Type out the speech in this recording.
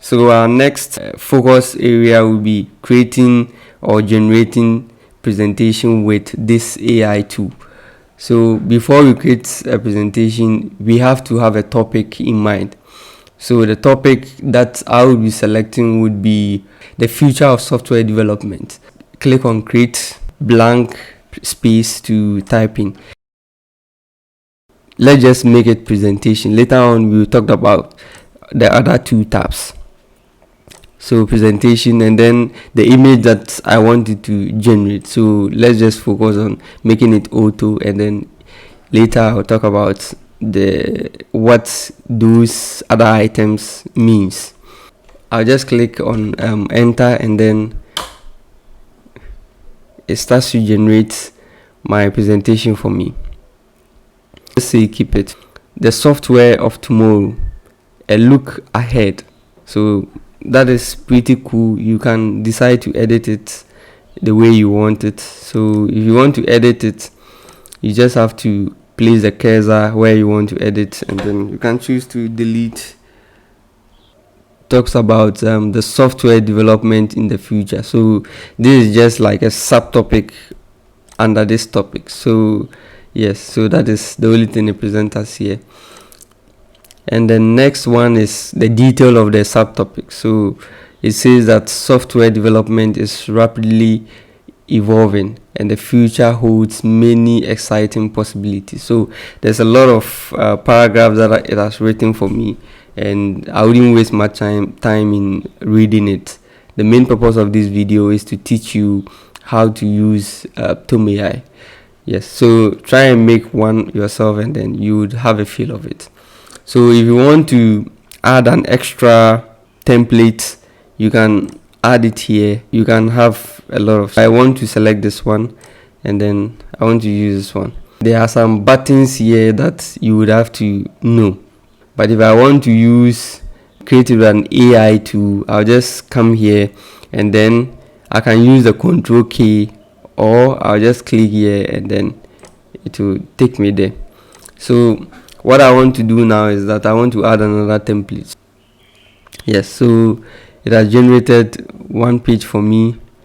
So our next focus area will be creating or generating presentation with this AI tool. So before we create a presentation, we have to have a topic in mind. So the topic that I will be selecting would be the future of software development. Click on create blank space to type in. Let's just make it presentation. Later on we will talk about the other two tabs. So presentation, and then the image that I wanted to generate. So let's just focus on making it auto, and then later I'll talk about what those other items means. I'll just click on enter, and then it starts to generate my presentation for me. Let's say keep it the software of tomorrow, a look ahead. So that is pretty cool. You can decide to edit it the way you want it. So if you want to edit it, you just have to place the cursor where you want to edit, and then you can choose to delete. Talks about the software development in the future. So this is just like a subtopic under this topic. So yes, so that is the only thing it presents us here. And the next one is the detail of the subtopic. So it says that software development is rapidly evolving and the future holds many exciting possibilities. So there's a lot of paragraphs that it has written for me, and I wouldn't waste much time in reading it. The main purpose of this video is to teach you how to use TOME AI. Yes, so try and make one yourself, and then you would have a feel of it. So if you want to add an extra template, you can add it here. You can have a lot of. I want to select this one, and then I want to use this one. There are some buttons here that you would have to know. But if I want to use create with an AI tool, I'll just come here, and then I can use the Control key, or I'll just click here, and then it will take me there. So what I want to do now is that I want to add another template. Yes, so it has generated one page for me,